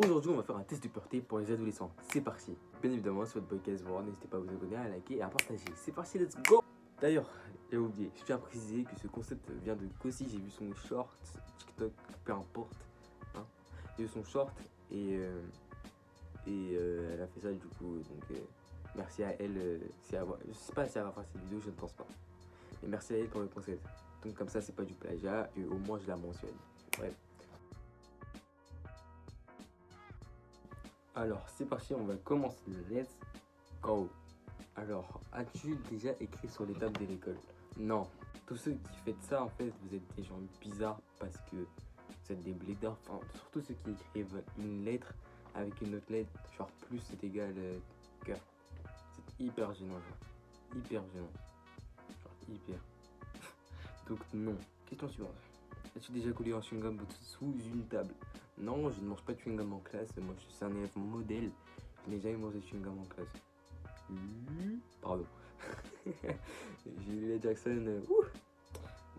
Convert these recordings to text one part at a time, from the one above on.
Aujourd'hui, on va faire un test de pureté pour les adolescents. C'est parti. Bien évidemment, sur votre podcast, n'hésitez pas à vous abonner, à liker et à partager. C'est parti, let's go. D'ailleurs, j'ai oublié, je tiens à préciser que ce concept vient de Kossi. J'ai vu son short, TikTok, peu importe. Hein. J'ai vu son short et elle a fait ça du coup. Donc, merci à elle. Je sais pas si elle va faire cette vidéo, je ne pense pas. Mais merci à elle pour le concept. Donc, comme ça, c'est pas du plagiat et au moins je la mentionne. Bref. Alors, c'est parti, on va commencer. Let's go. Alors, as-tu déjà écrit sur les tables de l'école? Non. Tous ceux qui faites ça, en fait, vous êtes des gens bizarres parce que vous êtes des blédards. Enfin, surtout ceux qui écrivent une lettre avec une autre lettre, genre plus c'est égal cœur. C'est hyper gênant, genre. Hyper gênant. Genre, hyper. Donc, non. Question suivante. As-tu déjà collé un chewing-gum sous une table? Non, je ne mange pas de chewing-gum en classe. Moi, je suis un élève modèle. Je n'ai jamais mangé de chewing-gum en classe. Pardon. J'ai lu la Jackson.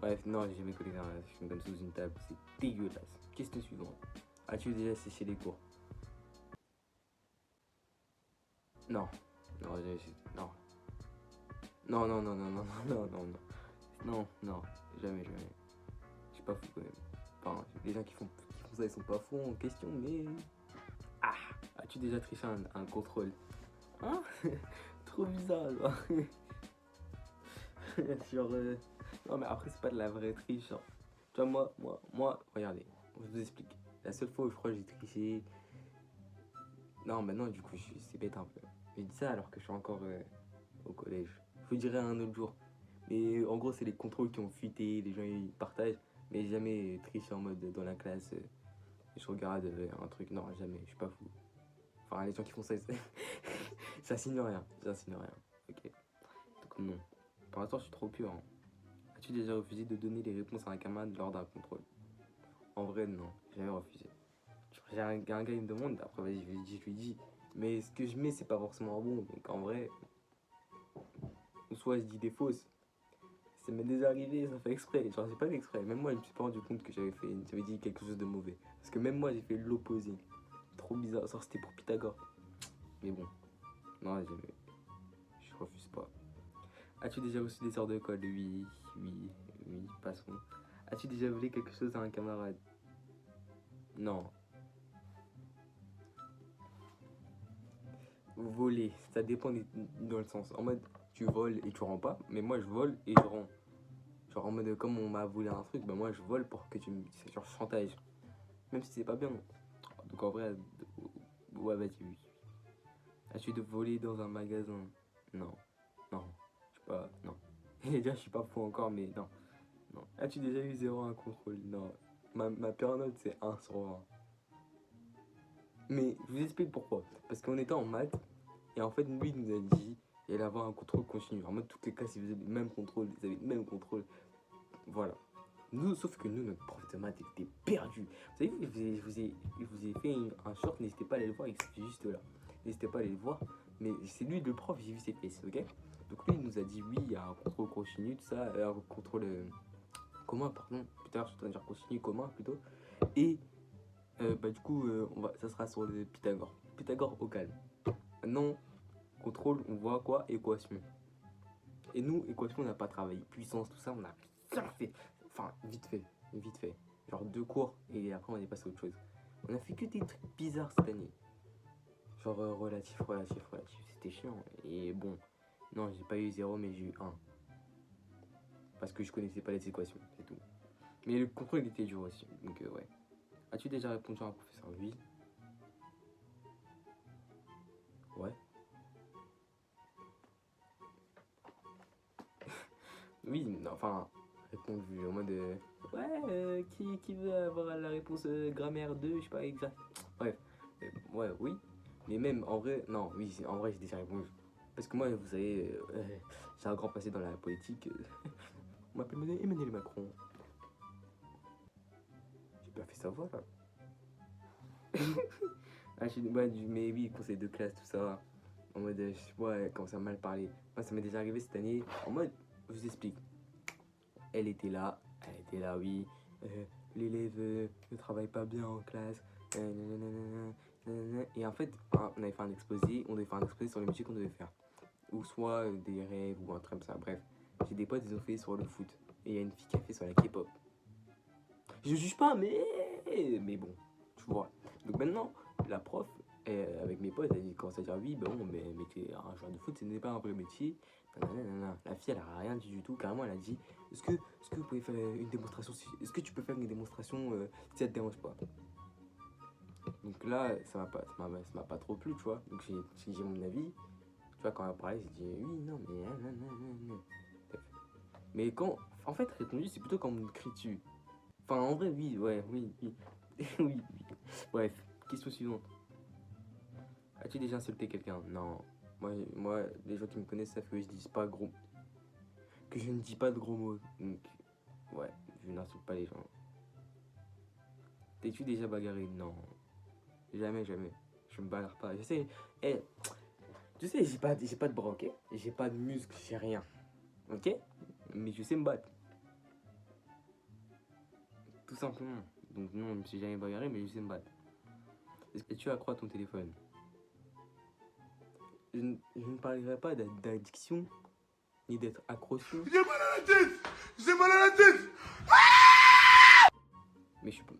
Bref, non, j'ai jamais collé un chewing-gum sous une table. C'est dégueulasse. Question suivante. As-tu déjà séché les cours? Non. Non, non. Non, non, non, non, non, non, non, non. Non, non, jamais, jamais. Je suis pas fou quand même. Enfin, les gens qui font ça, ils sont pas fous en question, mais... Ah, as-tu déjà triché un contrôle? Hein? Trop bizarre, genre. Genre, non, mais après, c'est pas de la vraie triche, genre. Tu vois, moi, regardez, je vous explique. La seule fois où je crois que j'ai triché... Non, bah non, du coup, c'est bête un peu. J'ai dit ça alors que je suis encore au collège. Je vous dirai un autre jour. Mais en gros, c'est les contrôles qui ont fuité, les gens ils partagent. Mais jamais tricher en mode dans la classe. Je regarde un truc, non, jamais, je suis pas fou. Enfin, les gens qui font ça, ça signe rien, ça signe rien. Ok. Donc non. Pour l'instant, je suis trop pur. Hein. As-tu déjà refusé de donner les réponses à un camarade lors d'un contrôle? En vrai, non, j'ai jamais refusé. J'ai un gars, il me demande, après, vas-y, je lui dis. Mais ce que je mets, c'est pas forcément bon. Donc en vrai, ou soit je dis des fausses. Ça m'est déjà arrivé, ça fait exprès. Genre, c'est pas fait exprès. Même moi, je me suis pas rendu compte que j'avais dit quelque chose de mauvais. Parce que même moi, j'ai fait l'opposé. Trop bizarre. Genre, c'était pour Pythagore. Mais bon, non, jamais. Je refuse pas. As-tu déjà reçu des heures de colle? Oui, oui, oui, passons. As-tu déjà volé quelque chose à un camarade? Non. Voler, ça dépend dans le sens. En mode, tu voles et tu rends pas. Mais moi, je vole et je rends. Genre en mode, comme on m'a volé un truc, ben moi, je vole pour que tu me... C'est genre chantage. Même si c'est pas bien. Donc en vrai, ouais, vas-y, oui. As-tu de voler dans un magasin? Non. Non. Je suis pas... Non. Déjà, je suis pas fou encore, mais non. Non. As-tu déjà eu 0 à un contrôle? Non. Ma pire note, c'est 1 sur 20. Mais je vous explique pourquoi. Parce qu'on était en maths, et en fait, lui, il nous a dit il allait avoir un contrôle continu. En mode, toutes les classes, ils faisaient le même contrôle, ils avaient le même contrôle. Voilà. Nous, sauf que nous, notre prof de maths était perdu. Vous savez, je vous ai fait un short, n'hésitez pas à aller le voir, il est juste là. N'hésitez pas à aller le voir. Mais c'est lui le prof, j'ai vu ses fesses, ok? Donc lui, il nous a dit oui, il y a un contrôle continu, tout ça, un contrôle commun, pardon. Putain, je suis en train de dire continu, commun plutôt. Et bah, du coup, ça sera sur le Pythagore. Pythagore au calme. Maintenant, contrôle, on voit quoi? Équation. Et nous, équation, on n'a pas travaillé. Puissance, tout ça, on a bien fait. Enfin, vite fait. Vite fait. Genre 2 cours et après, on est passé à autre chose. On a fait que des trucs bizarres cette année. Genre relatif. C'était chiant. Et bon, non, j'ai pas eu 0, mais j'ai eu 1. Parce que je connaissais pas les équations, c'est tout. Mais le contrôle, il était dur aussi. Donc, ouais. As-tu déjà répondu à un professeur? Oui. Ouais. Oui, non, enfin, répondu en mode ouais, qui veut avoir la réponse grammaire 2, je sais pas exact. Bref, ouais, oui. Mais même en vrai, non, oui, en vrai, j'ai déjà répondu. Parce que moi, vous savez, j'ai un grand passé dans la politique. On m'appelle Emmanuel Macron. J'ai pas fait savoir là. Ah, ouais, mais oui, conseil de classe, tout ça. En mode, je sais pas, quand ça a mal parlé. Moi, ça m'est déjà arrivé cette année. En mode, je vous explique. Elle était là, oui. L'élève ne travaille pas bien en classe. Et en fait, on avait fait un exposé, on devait faire un exposé sur les métiers qu'on devait faire. Ou soit des rêves ou un truc comme ça, bref. J'ai des potes, ils ont fait sur le foot. Et il y a une fille qui a fait sur la K-pop. Je juge pas, mais bon, tu vois. Donc maintenant, la prof, avec mes potes, elle commence à dire oui, bon, mais t'es un joueur de foot, ce n'est pas un vrai métier. Nanana. La fille, elle a rien dit du tout. Carrément, elle a dit est-ce que vous pouvez faire une démonstration est-ce que tu peux faire une démonstration si ça te dérange pas. Donc là, ça m'a pas trop plu, tu vois. Donc j'ai mon avis. Tu vois, quand elle a parlé, j'ai dit oui, non, mais. Bref. Mais quand. En fait, répondu, c'est plutôt quand on me crie dessus. Enfin, en vrai, oui, ouais, oui. Oui. Bref, question suivante. As-tu déjà insulté quelqu'un? Non. Moi, les gens qui me connaissent savent que je dis pas gros. Que je ne dis pas de gros mots. Donc, ouais, je n'insulte pas les gens. T'es-tu déjà bagarré? Non. Jamais. Je me bagarre pas. Je sais, tu sais, j'ai pas de bras, ok? J'ai pas de muscles, j'ai rien. Ok? Mais je sais me battre. Tout simplement. Donc, non, je me suis jamais bagarré, mais je sais me battre. Est-ce que tu accrois ton téléphone? Je ne parlerai pas d'addiction, ni d'être accroché. J'ai mal à la tête! J'ai mal à la tête! Mais je suis pas.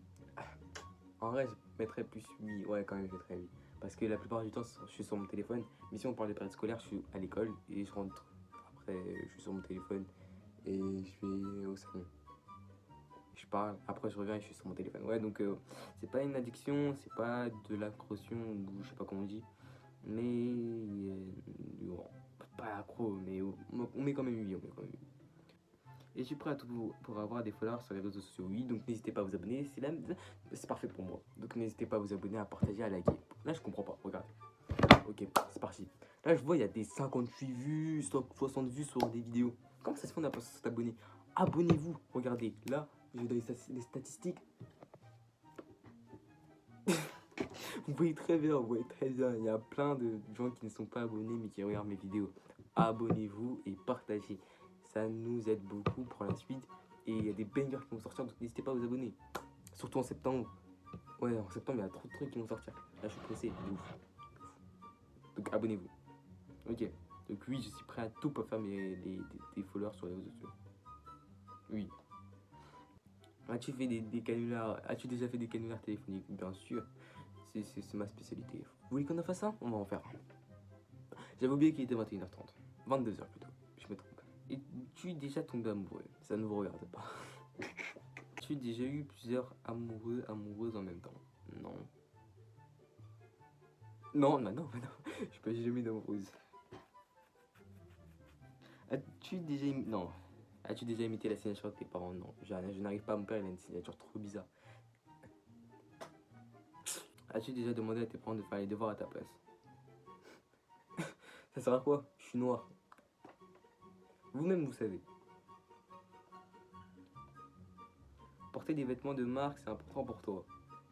En vrai, je mettrais plus oui. Ouais, quand même, je mettrais oui. Parce que la plupart du temps, je suis sur mon téléphone. Mais si on parle de période scolaire, je suis à l'école et je rentre. Après, je suis sur mon téléphone et je vais au salon. Je parle, après je reviens et je suis sur mon téléphone. Ouais, donc c'est pas une addiction, c'est pas de l'accrotion ou je sais pas comment on dit. Mais. Bon, pas accro, mais on met quand même oui. Et je suis prêt à tout pour avoir des followers sur les réseaux sociaux. Oui, donc n'hésitez pas à vous abonner. C'est parfait pour moi. Donc n'hésitez pas à vous abonner, à partager, à liker. Là, je comprends pas. Regardez. Ok, c'est parti. Là, je vois, il y a des 58 vues, 60 vues sur des vidéos. Comment ça se fait qu'on n'a pas s'abonner? Abonnez-vous. Regardez, là, je vais dans les statistiques. Vous voyez très bien, Il y a plein de gens qui ne sont pas abonnés mais qui regardent mes vidéos. Abonnez-vous et partagez. Ça nous aide beaucoup pour la suite. Et il y a des bangers qui vont sortir, donc n'hésitez pas à vous abonner. Surtout en septembre. Ouais, en septembre, il y a trop de trucs qui vont sortir. Là, je suis pressé, de ouf. Donc abonnez-vous. Ok. Donc oui, je suis prêt à tout pour faire des followers sur les réseaux sociaux. Oui. As-tu fait des canulars? As-tu déjà fait des canulars téléphoniques? Bien sûr. C'est ma spécialité. Vous voulez qu'on en fasse un? On va en faire un. J'avais oublié qu'il était 21h30. 22h plutôt. Je me trompe. Et tu es déjà tombé amoureux? Ça ne vous regarde pas. Tu as déjà eu plusieurs amoureuses en même temps? Non. Non. Je suis pas jamais d'amoureuse. As-tu déjà non. As-tu déjà imité la signature de tes parents? Non. Je n'arrive pas, mon père il a une signature trop bizarre. As-tu déjà demandé à tes parents de faire les devoirs à ta place? Ça sert à quoi? Je suis noir. Vous-même, vous savez. Porter des vêtements de marque, c'est important pour toi.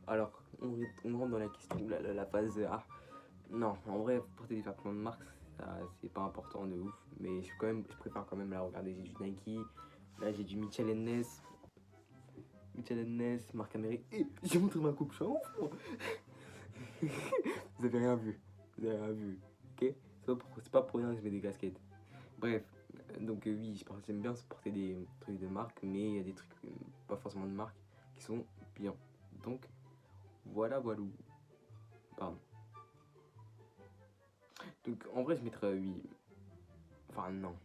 Alors, on rentre dans la question, la phase A. Non, en vrai, porter des vêtements de marque, c'est pas important de ouf. Mais je préfère quand même la regarder. J'ai du Nike, là j'ai du Mitchell & Ness. Marc Amérique. J'ai montré ma coupe, je suis un ouf, moi. Vous avez rien vu. Ok? C'est pas pour rien que je mets des casquettes. Bref, donc oui, j'aime bien porter des trucs de marque, mais il y a des trucs pas forcément de marque qui sont bien. Donc voilà. Pardon. Donc en vrai, je mettrais oui. Enfin non.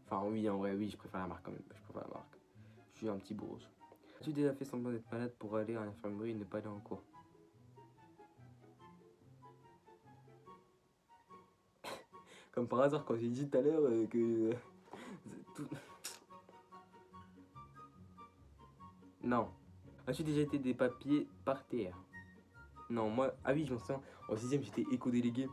Enfin oui, en vrai, oui, je préfère la marque quand même. Je préfère la marque. Je suis un petit bourge. As-tu déjà fait semblant d'être malade pour aller à l'infirmerie et ne pas aller en cours? Comme par hasard, quand j'ai dit tout à l'heure que... tout... Non. As-tu déjà été des papiers par terre? Non, moi... Ah oui, je m'en souviens. En 6ème, j'étais éco-délégué.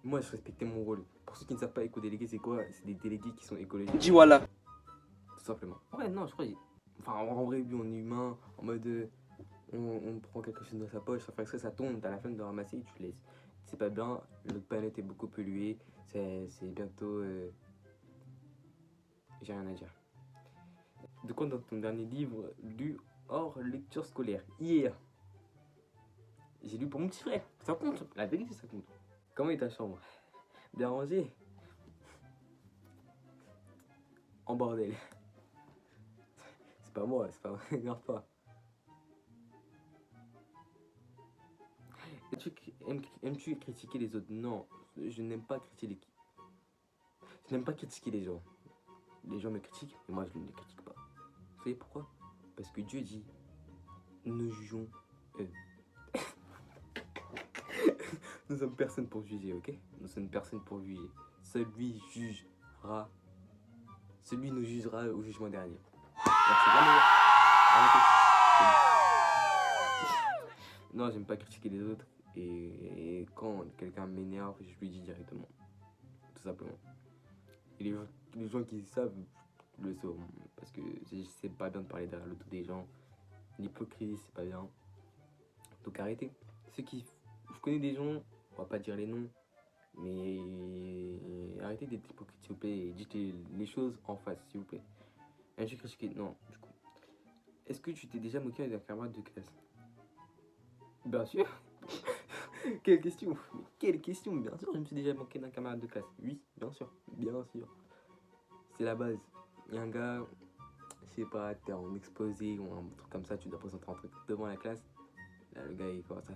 Moi, je respectais mon rôle. Pour ceux qui ne savent pas, éco-délégué, c'est quoi? C'est des délégués qui sont écologiques. Dis voilà. Tout simplement. Ouais, non, je crois... Enfin, en vrai, oui, on est humain. En mode... on prend quelque chose dans sa poche, ça fait que ça tombe, t'as la flemme de ramasser, tu laisses. C'est pas bien, notre planète est beaucoup polluée, c'est bientôt... J'ai rien à dire. De quoi dans ton dernier livre lu hors lecture scolaire? Hier. J'ai lu pour mon petit frère. Ça compte. La vérité, ça compte. Comment est ta chambre? Bien rangée? En bordel. C'est pas moi, c'est pas moi. Regarde pas. Aimes-tu critiquer les autres? Non, je n'aime pas critiquer je n'aime pas critiquer les gens. Les gens me critiquent, mais moi je ne les critique pas. Vous savez pourquoi? Parce que Dieu dit, nous jugeons. Nous sommes personne pour juger, ok? Nous sommes personne pour juger. Celui jugera. Celui nous jugera au jugement dernier. Merci. Arrêtez. Non, j'aime pas critiquer les autres. Et quand quelqu'un m'énerve, je lui dis directement. Tout simplement. Et les gens qui savent le sauront. Parce que c'est pas bien de parler derrière le dos des gens. L'hypocrisie, c'est pas bien. Donc arrêtez. Je connais des gens, on va pas dire les noms, mais arrêtez d'être hypocrite, s'il vous plaît. Et dites les choses en face, s'il vous plaît. J'ai critiqué. Non, du coup. Est-ce que tu t'es déjà moqué d'un camarade de classe? Bien sûr. Quelle question? Quelle question? Bien sûr, je me suis déjà moqué d'un camarade de classe. Oui, bien sûr. Bien sûr. C'est la base. Il y a un gars, je sais pas, t'es en exposé ou un truc comme ça, tu dois présenter un truc devant la classe. Là, le gars, il commence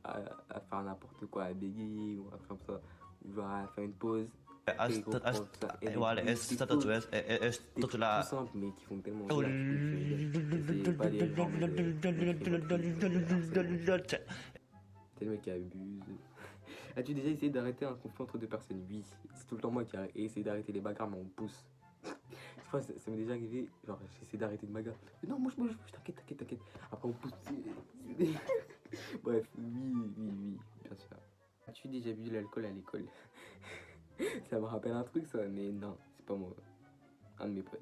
à faire n'importe quoi, à bégayer ou un truc comme ça. Ou genre à faire une pause. Des trucs tout simples, mais qui font tellement rire. C'est pas des gens c'est le mec qui abuse. As-tu déjà essayé d'arrêter un conflit entre deux personnes? Oui, c'est tout le temps moi qui ai essayé d'arrêter les bagarres, mais on pousse. Des fois, ça m'est déjà arrivé, genre j'essaie d'arrêter de bagarre. Mais non, moi je t'inquiète. Après on pousse. Bref, oui, bien sûr. As-tu déjà bu de l'alcool à l'école? Ça me rappelle un truc ça, mais non, c'est pas moi. Un de mes potes.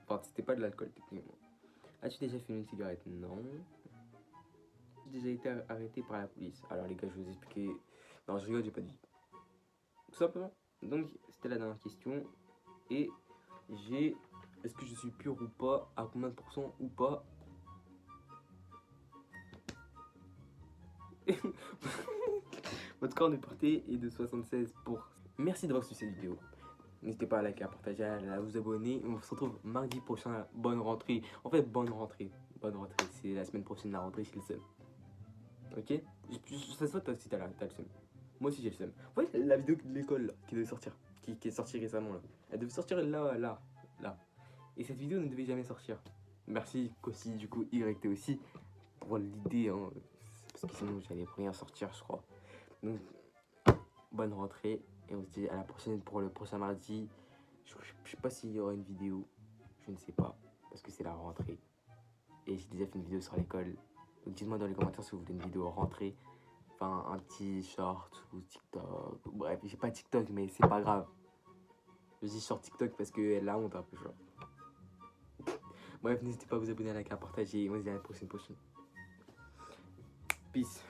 Enfin, c'était pas de l'alcool techniquement. As-tu déjà fumé une cigarette? Non. J'ai déjà été arrêté par la police. Alors les gars, je vais vous expliquer. Non, je rigole, j'ai pas dit. Tout simplement. Donc, c'était la dernière question. Et j'ai... Est-ce que je suis pur ou pas? À combien de pourcents ou pas? Votre score de portée est de 76%. Merci d'avoir suivi cette vidéo. N'hésitez pas à liker, à partager, à vous abonner. On se retrouve mardi prochain. Bonne rentrée. En fait, bonne rentrée. Bonne rentrée. C'est la semaine prochaine, la rentrée chez le seum. Ok? Ça se voit si t'as le seum. Moi aussi j'ai le seum. Ouais, la vidéo de l'école là, qui devait sortir. Qui est sortie récemment là. Elle devait sortir là. Et cette vidéo ne devait jamais sortir. Merci Kossi, du coup, YT aussi, pour l'idée. Hein, parce que sinon j'allais rien sortir, je crois. Donc, bonne rentrée. Et on se dit à la prochaine pour le prochain mardi. Je sais pas s'il y aura une vidéo. Je ne sais pas. Parce que c'est la rentrée. Et j'ai déjà fait une vidéo sur l'école. Donc dites-moi dans les commentaires si vous voulez une vidéo rentrée. Enfin, un petit short ou TikTok. Bref, j'ai pas TikTok, mais c'est pas grave. Je dis sur TikTok parce qu'elle a honte un peu, genre. Bref, n'hésitez pas à vous abonner, à liker, à partager. On se dit à la prochaine. Peace.